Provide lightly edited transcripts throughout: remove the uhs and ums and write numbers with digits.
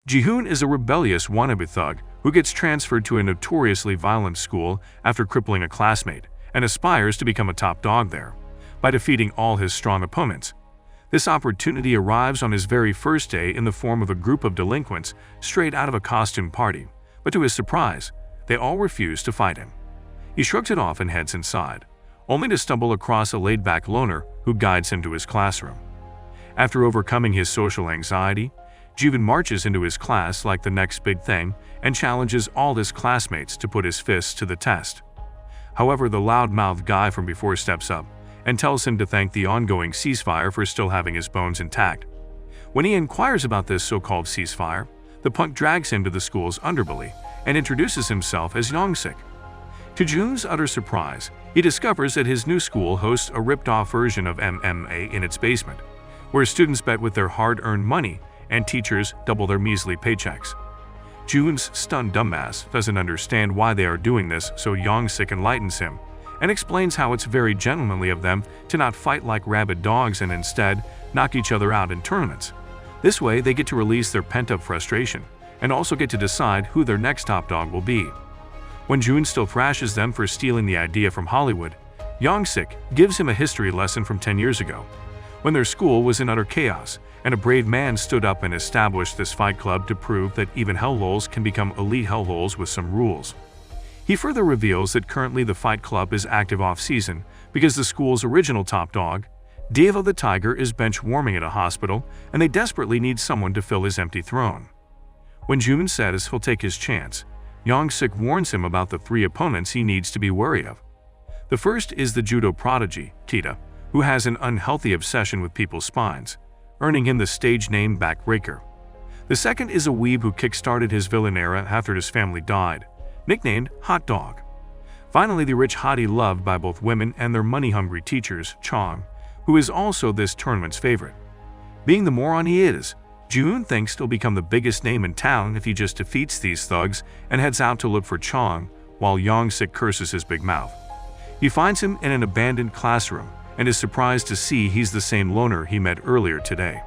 Ji-hoon is a rebellious wannabe thug who gets transferred to a notoriously violent school after crippling a classmate and aspires to become a top dog there by defeating all his strong opponents. This opportunity arrives on his very first day in the form of a group of delinquents straight out of a costume party, but to his surprise, they all refuse to fight him. He shrugs it off and heads inside, only to stumble across a laid-back loner who guides him to his classroom. After overcoming his social anxiety, Ji-hoon marches into his class like the next big thing and challenges all his classmates to put his fists to the test. However, the loud-mouthed guy from before steps up and tells him to thank the ongoing ceasefire for still having his bones intact. When he inquires about this so-called ceasefire, the punk drags him to the school's underbelly and introduces himself as Young-sik. To Ji-hoon's utter surprise, he discovers that his new school hosts a ripped-off version of MMA in its basement, where students bet with their hard-earned money and teachers double their measly paychecks. Ji-hoon's stunned dumbass doesn't understand why they are doing this, so Young-sik enlightens him and explains how it's very gentlemanly of them to not fight like rabid dogs and instead knock each other out in tournaments. This way, they get to release their pent-up frustration and also get to decide who their next top dog will be. When Ji-hoon still thrashes them for stealing the idea from Hollywood, Young-sik gives him a history lesson from 10 years ago, when their school was in utter chaos, and a brave man stood up and established this fight club to prove that even hellholes can become elite hellholes with some rules. He further reveals that currently the fight club is active off-season because the school's original top dog, Deva the Tiger, is bench-warming at a hospital and they desperately need someone to fill his empty throne. When Ji-hoon says he'll take his chance, Young-sik warns him about the 3 opponents he needs to be wary of. The first is the judo prodigy, Kita, who has an unhealthy obsession with people's spines, earning him the stage name Backbreaker. The second is a weeb who kick-started his villain era after his family died, nicknamed Hot Dog. Finally, the rich hottie loved by both women and their money-hungry teachers, Chong, who is also this tournament's favorite. Being the moron he is, Ji-hoon thinks he'll become the biggest name in town if he just defeats these thugs and heads out to look for Chong, while Young-sik curses his big mouth. He finds him in an abandoned classroom and is surprised to see he's the same loner he met earlier today.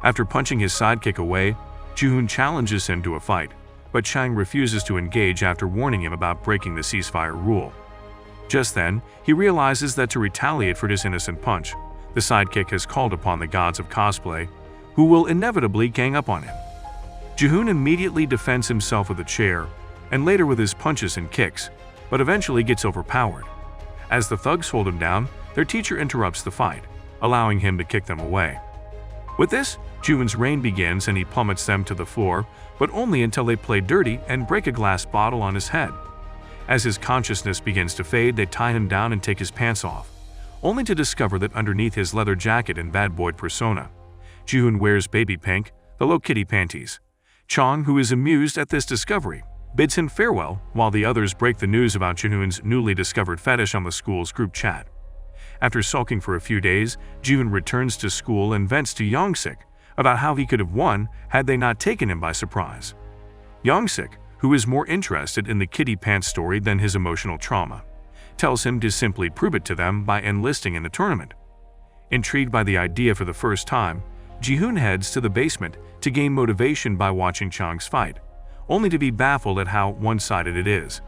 After punching his sidekick away, Ji-hoon challenges him to a fight, but Chang refuses to engage after warning him about breaking the ceasefire rule. Just then, he realizes that to retaliate for his innocent punch, the sidekick has called upon the gods of cosplay, who will inevitably gang up on him. Ji-hoon immediately defends himself with a chair, and later with his punches and kicks, but eventually gets overpowered. As the thugs hold him down, their teacher interrupts the fight, allowing him to kick them away. With this, Ji-hoon's reign begins and he plummets them to the floor, but only until they play dirty and break a glass bottle on his head. As his consciousness begins to fade, they tie him down and take his pants off, only to discover that underneath his leather jacket and bad boy persona, Ji-hoon wears baby pink, the Hello Kitty panties. Chong, who is amused at this discovery, bids him farewell while the others break the news about Ji-hoon's newly discovered fetish on the school's group chat. After sulking for a few days, Ji-hoon returns to school and vents to Young-sik about how he could have won had they not taken him by surprise. Young-sik, who is more interested in the kitty pants story than his emotional trauma, tells him to simply prove it to them by enlisting in the tournament. Intrigued by the idea for the first time, Ji-hoon heads to the basement to gain motivation by watching Chang's fight, only to be baffled at how one-sided it is.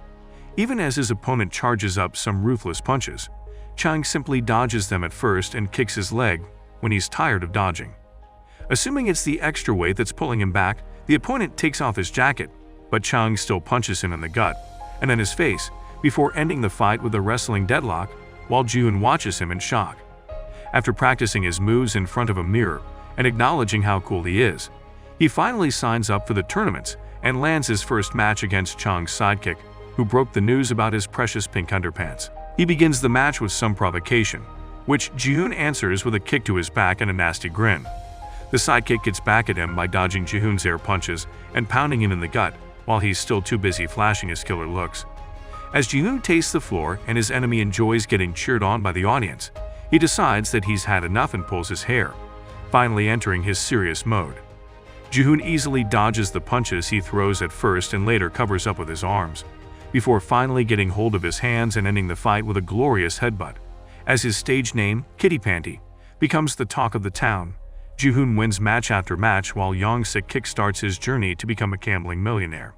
Even as his opponent charges up some ruthless punches, Chang simply dodges them at first and kicks his leg when he's tired of dodging. Assuming it's the extra weight that's pulling him back, the opponent takes off his jacket, but Chang still punches him in the gut and then his face before ending the fight with a wrestling deadlock while Ji-hoon watches him in shock. After practicing his moves in front of a mirror and acknowledging how cool he is, he finally signs up for the tournaments and lands his first match against Chang's sidekick, who broke the news about his precious pink underpants. He begins the match with some provocation, which Ji-hoon answers with a kick to his back and a nasty grin. The sidekick gets back at him by dodging Ji-hoon's air punches and pounding him in the gut while he's still too busy flashing his killer looks. As Ji-hoon tastes the floor and his enemy enjoys getting cheered on by the audience, he decides that he's had enough and pulls his hair, finally entering his serious mode. Ji-hoon easily dodges the punches he throws at first and later covers up with his arms, before finally getting hold of his hands and ending the fight with a glorious headbutt. As his stage name, Kitty Panty, becomes the talk of the town, Ji-hoon wins match after match while Young-sik kickstarts his journey to become a gambling millionaire.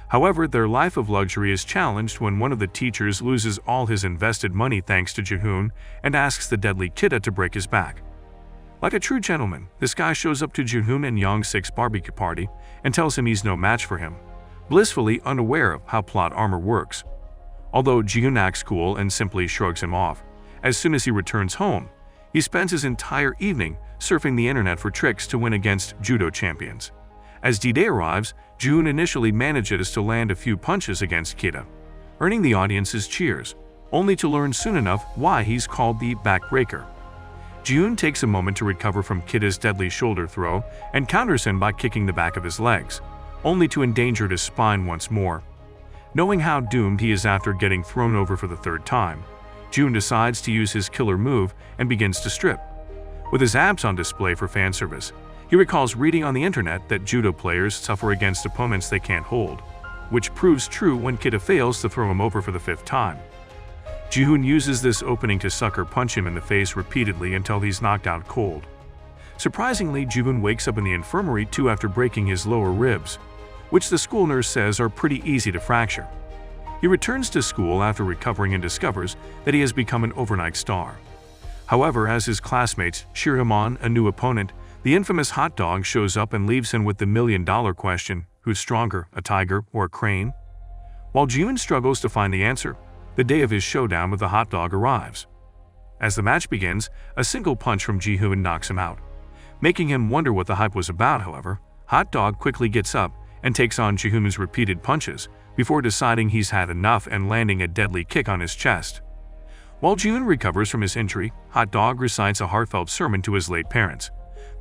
However, their life of luxury is challenged when one of the teachers loses all his invested money thanks to Ji-hoon and asks the deadly Kida to break his back. Like a true gentleman, this guy shows up to Ji-hoon and Young-sik's barbecue party and tells him he's no match for him, blissfully unaware of how plot armor works. Although Ji-hoon acts cool and simply shrugs him off, as soon as he returns home, he spends his entire evening surfing the internet for tricks to win against judo champions. As D-Day arrives, Ji-hoon initially manages to land a few punches against Kida, earning the audience's cheers, only to learn soon enough why he's called the backbreaker. Ji-hoon takes a moment to recover from Kida's deadly shoulder throw and counters him by kicking the back of his legs, only to endanger his spine once more. Knowing how doomed he is after getting thrown over for the third time, Ji-hoon decides to use his killer move and begins to strip. With his abs on display for fan service, he recalls reading on the internet that judo players suffer against opponents they can't hold, which proves true when Kida fails to throw him over for the 5th time. Ji-hoon uses this opening to sucker punch him in the face repeatedly until he's knocked out cold. Surprisingly, Ji-hoon wakes up in the infirmary too after breaking his lower ribs, which the school nurse says are pretty easy to fracture. He returns to school after recovering and discovers that he has become an overnight star. However, as his classmates cheer him on, a new opponent, the infamous hot dog, shows up and leaves him with the million-dollar question: who's stronger, a tiger or a crane? While Ji-hoon struggles to find the answer, the day of his showdown with the hot dog arrives. As the match begins, a single punch from Ji-hoon knocks him out. Making him wonder what the hype was about, however, Hot Dog quickly gets up and takes on Ji-hoon's repeated punches before deciding he's had enough and landing a deadly kick on his chest. While Ji-hoon recovers from his injury, Hot Dog recites a heartfelt sermon to his late parents,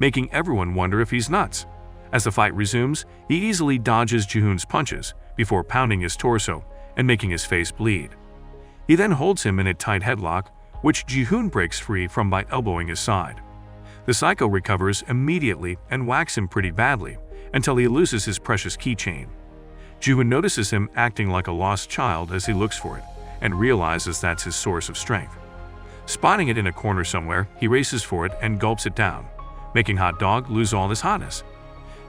making everyone wonder if he's nuts. As the fight resumes, he easily dodges Ji-hoon's punches before pounding his torso and making his face bleed. He then holds him in a tight headlock, which Ji-hoon breaks free from by elbowing his side. The psycho recovers immediately and whacks him pretty badly until he loses his precious keychain. Ji-hoon notices him acting like a lost child as he looks for it and realizes that's his source of strength. Spotting it in a corner somewhere, he races for it and gulps it down, making Hot Dog lose all his hotness.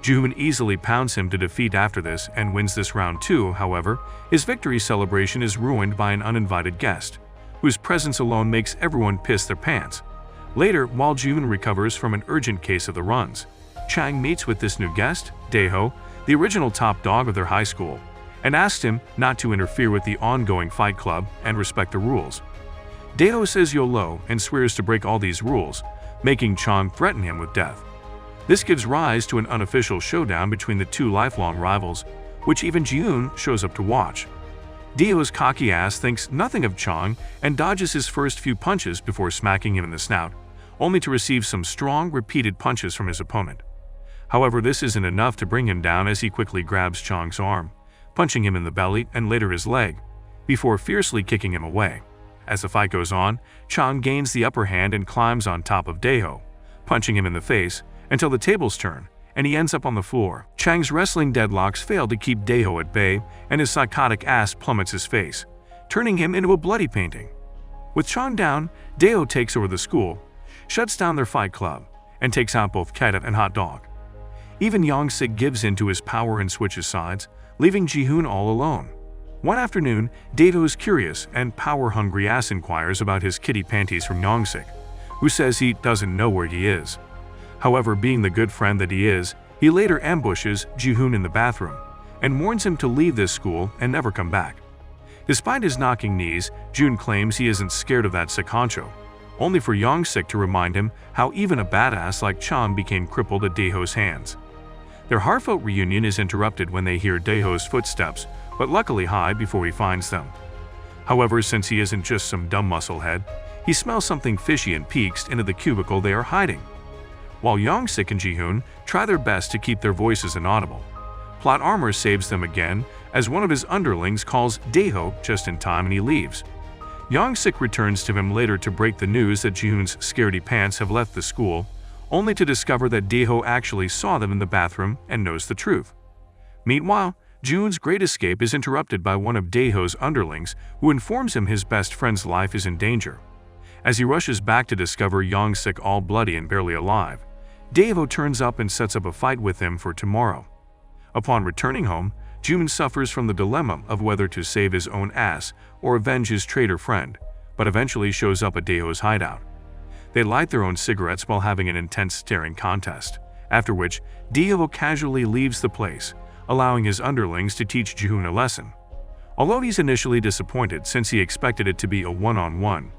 Ji-hoon easily pounds him to defeat after this and wins this round too. However, his victory celebration is ruined by an uninvited guest, whose presence alone makes everyone piss their pants. Later, while Ji-hoon recovers from an urgent case of the runs, Chang meets with this new guest, Dae-ho, the original top dog of their high school, and asks him not to interfere with the ongoing fight club and respect the rules. Dae-ho says YOLO and swears to break all these rules, making Chang threaten him with death. This gives rise to an unofficial showdown between the two lifelong rivals, which even Ji-hoon shows up to watch. Dae-ho's cocky ass thinks nothing of Chang and dodges his first few punches before smacking him in the snout, only to receive some strong, repeated punches from his opponent. However, this isn't enough to bring him down as he quickly grabs Chang's arm, punching him in the belly and later his leg, before fiercely kicking him away. As the fight goes on, Chang gains the upper hand and climbs on top of Dae-ho, punching him in the face until the tables turn and he ends up on the floor. Chang's wrestling deadlocks fail to keep Dae-ho at bay and his psychotic ass plummets his face, turning him into a bloody painting. With Chang down, Dae-ho takes over the school, shuts down their fight club, and takes out both Kida and Hot Dog. Even Young-sik gives in to his power and switches sides, leaving Ji-hoon all alone. One afternoon, Dae-ho's curious and power-hungry ass inquires about his kitty panties from Young-sik, who says he doesn't know where he is. However, being the good friend that he is, he later ambushes Ji-hoon in the bathroom and warns him to leave this school and never come back. Despite his knocking knees, Ji-hoon claims he isn't scared of that sick honcho, only for Young-sik to remind him how even a badass like Chang became crippled at Dae-ho's hands. Their heartfelt reunion is interrupted when they hear Dae-ho's footsteps, but luckily hide before he finds them. However, since he isn't just some dumb musclehead, he smells something fishy and peeks into the cubicle they are hiding. While Young-sik and Ji-hoon try their best to keep their voices inaudible, plot armor saves them again as one of his underlings calls Dae-ho just in time and he leaves. Young-sik returns to him later to break the news that Ji-hoon's scaredy pants have left the school, only to discover that Dae-ho actually saw them in the bathroom and knows the truth. Meanwhile, Ji-hoon's great escape is interrupted by one of Dae-ho's underlings who informs him his best friend's life is in danger. As he rushes back to discover Young-sik all bloody and barely alive, Daeho turns up and sets up a fight with him for tomorrow. Upon returning home, Jun suffers from the dilemma of whether to save his own ass or avenge his traitor friend, but eventually shows up at Daeho's hideout. They light their own cigarettes while having an intense staring contest, after which Daeho casually leaves the place, allowing his underlings to teach Jun a lesson. Although he's initially disappointed since he expected it to be a one-on-one,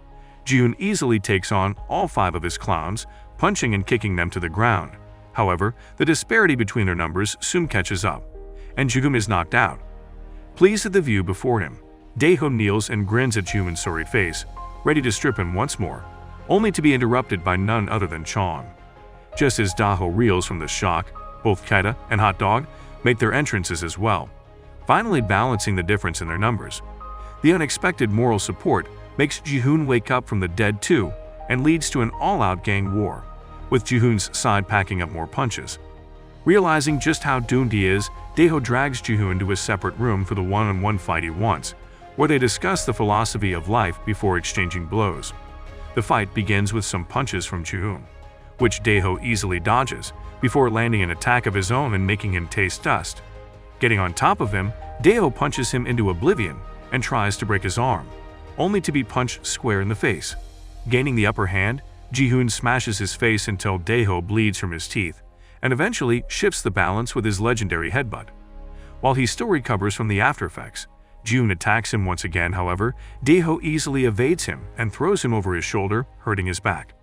Jun easily takes on all 5 of his clowns, punching and kicking them to the ground. However, the disparity between their numbers soon catches up, and Jun is knocked out. Pleased at the view before him, Daeho kneels and grins at Jun's sorry face, ready to strip him once more, only to be interrupted by none other than Chong. Just as Daeho reels from the shock, both Kaita and Hot Dog make their entrances as well, finally balancing the difference in their numbers. The unexpected moral support makes Jihun wake up from the dead too and leads to an all-out gang war, with Jihun's side packing up more punches. Realizing just how doomed he is, Daeho drags Jihun to a separate room for the one-on-one fight he wants, where they discuss the philosophy of life before exchanging blows. The fight begins with some punches from Jihun, which Daeho easily dodges, before landing an attack of his own and making him taste dust. Getting on top of him, Daeho punches him into oblivion and tries to break his arm, only to be punched square in the face. Gaining the upper hand, Jihun smashes his face until Daeho bleeds from his teeth, and eventually shifts the balance with his legendary headbutt. While he still recovers from the aftereffects, Jun attacks him once again. However, Daeho easily evades him and throws him over his shoulder, hurting his back.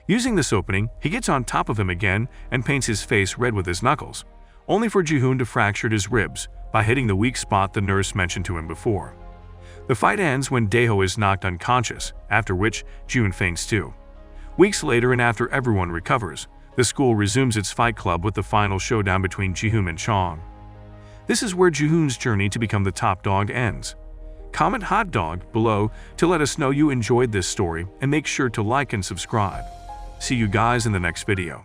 Using this opening, he gets on top of him again and paints his face red with his knuckles, only for Jihun to fracture his ribs by hitting the weak spot the nurse mentioned to him before. The fight ends when Daeho is knocked unconscious, after which Jun faints too. Weeks later, and after everyone recovers, the school resumes its fight club with the final showdown between Jihun and Chong. This is where Jihun's journey to become the top dog ends. Comment Hot Dog below to let us know you enjoyed this story, and make sure to like and subscribe. See you guys in the next video.